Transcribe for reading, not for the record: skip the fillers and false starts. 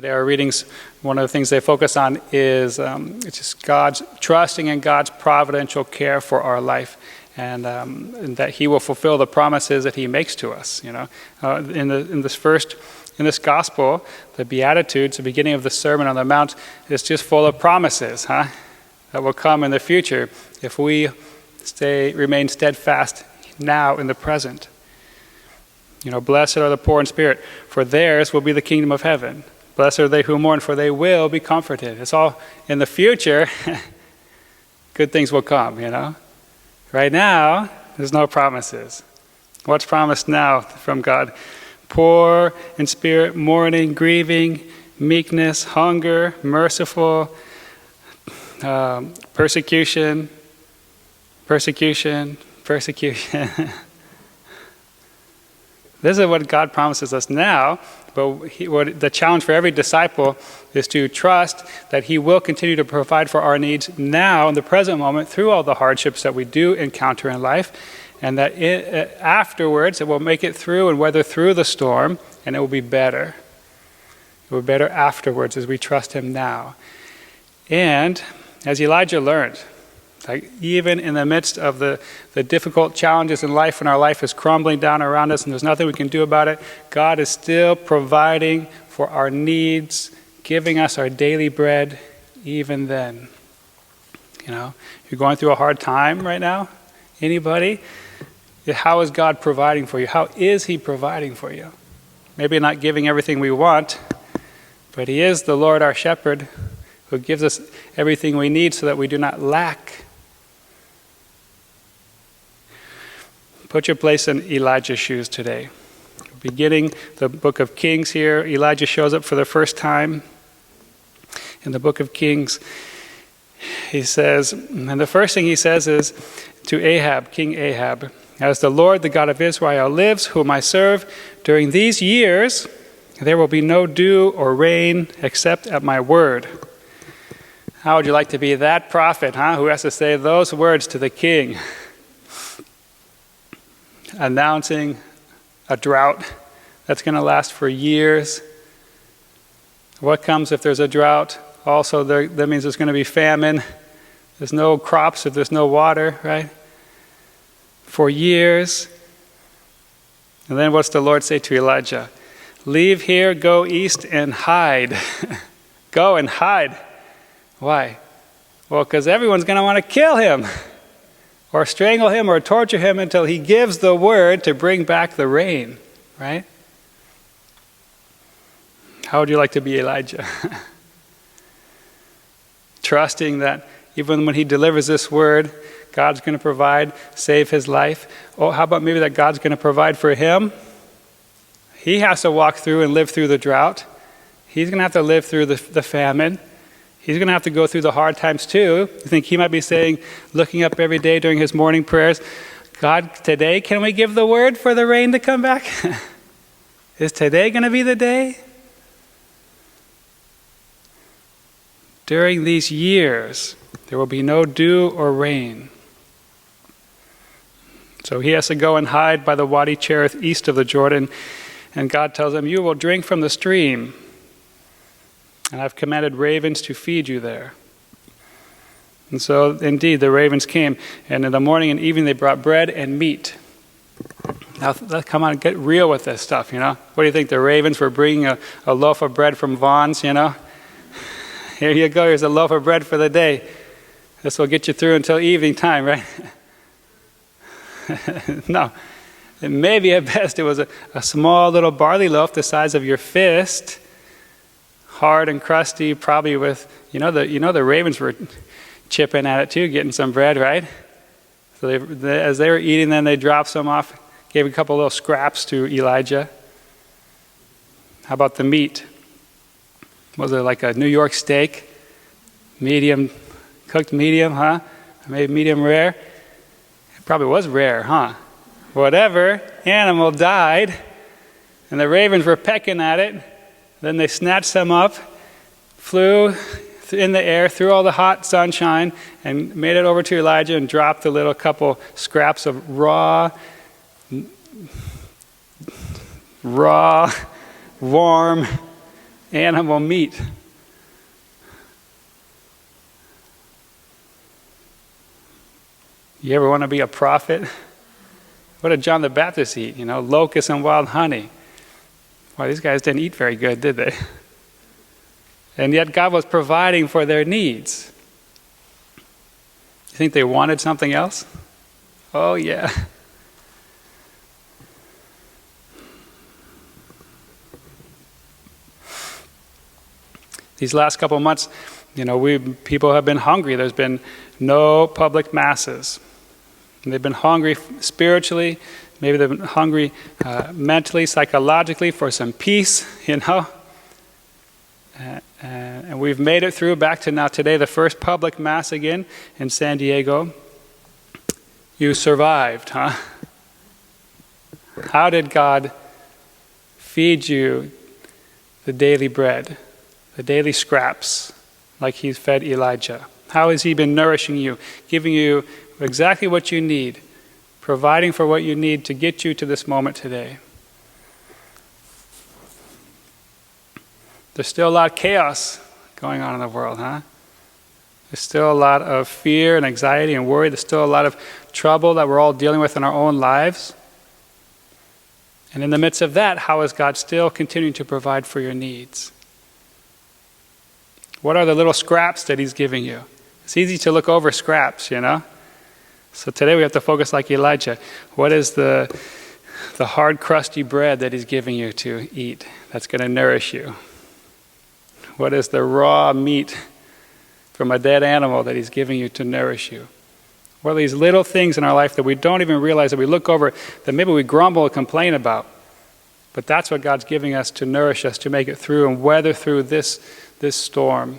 Today our readings, one of the things they focus on is it's just God's trusting in God's providential care for our life, and that He will fulfill the promises that He makes to us. You know, in this gospel, the Beatitudes, the beginning of the Sermon on the Mount, is just full of promises, that will come in the future if we remain steadfast now in the present. You know, blessed are the poor in spirit, for theirs will be the kingdom of heaven. Blessed are they who mourn, for they will be comforted. It's all in the future. Good things will come, you know. Right now, there's no promises. What's promised now from God? Poor in spirit, mourning, grieving, meekness, hunger, merciful, persecution. This is what God promises us now, but the challenge for every disciple is to trust that He will continue to provide for our needs now in the present moment through all the hardships that we do encounter in life, and that afterwards it will make it through and weather through the storm, and it will be better. It will be better afterwards as we trust Him now. And as Elijah learned, like even in the midst of the difficult challenges in life, when our life is crumbling down around us and there's nothing we can do about it, God is still providing for our needs, giving us our daily bread even then. You know, you're going through a hard time right now? Anybody? How is God providing for you? How is He providing for you? Maybe not giving everything we want, but He is the Lord our shepherd who gives us everything we need so that we do not lack. Put your place in Elijah's shoes today. Beginning the book of Kings here, Elijah shows up for the first time in the book of Kings. He says, and the first thing he says is to Ahab, King Ahab, "As the Lord, the God of Israel lives, whom I serve, during these years there will be no dew or rain except at my word." How would you like to be that prophet, who has to say those words to the king? Announcing a drought that's going to last for years. What comes if there's a drought? Also, that means there's going to be famine. There's no crops if there's no water, right? For years. And then what's the Lord say to Elijah? "Leave here, go east and hide." Go and hide. Why? Well, because everyone's going to want to kill him or strangle him or torture him until he gives the word to bring back the rain, right? How would you like to be Elijah? Trusting that even when he delivers this word, God's going to provide, save his life. Oh, how about maybe that God's going to provide for him? He has to walk through and live through the drought. He's going to have to live through the famine. He's going to have to go through the hard times too. You think he might be saying, looking up every day during his morning prayers, "God, today can we give the word for the rain to come back?" Is today going to be the day? During these years, there will be no dew or rain. So he has to go and hide by the Wadi Cherith east of the Jordan, and God tells him, "You will drink from the stream, and I've commanded ravens to feed you there." And so, indeed, the ravens came, and in the morning and evening they brought bread and meat. Now, come on, get real with this stuff, you know. What do you think? The ravens were bringing a loaf of bread from Vaughn's, you know? Here you go, here's a loaf of bread for the day. This will get you through until evening time, right? No. Maybe at best it was a small little barley loaf the size of your fist, hard and crusty, probably with, the ravens were chipping at it too, getting some bread, right? So as they were eating, then they dropped some off, gave a couple little scraps to Elijah. How about the meat? Was it like a New York steak? Medium, cooked medium, Maybe medium rare? It probably was rare, Whatever, animal died, and the ravens were pecking at it. Then they snatched some up, flew in the air through all the hot sunshine, and made it over to Elijah and dropped a little couple scraps of raw, warm animal meat. You ever want to be a prophet? What did John the Baptist eat? Locusts and wild honey. Well, these guys didn't eat very good, did they? And yet God was providing for their needs. You think they wanted something else? Oh, yeah. These last couple of months, people have been hungry. There's been no public masses. And they've been hungry spiritually. Maybe they've been hungry mentally, psychologically for some peace, And we've made it through back to now today, the first public mass again in San Diego. You survived, huh? How did God feed you the daily bread, the daily scraps, like He fed Elijah? How has He been nourishing you, giving you exactly what you need, providing for what you need to get you to this moment today? There's still a lot of chaos going on in the world, huh? There's still a lot of fear and anxiety and worry. There's still a lot of trouble that we're all dealing with in our own lives. And in the midst of that, how is God still continuing to provide for your needs? What are the little scraps that He's giving you? It's easy to look over scraps, So today we have to focus like Elijah. What is the hard, crusty bread that He's giving you to eat that's going to nourish you? What is the raw meat from a dead animal that He's giving you to nourish you? What are these little things in our life that we don't even realize, that we look over, that maybe we grumble and complain about? But that's what God's giving us to nourish us, to make it through and weather through this storm.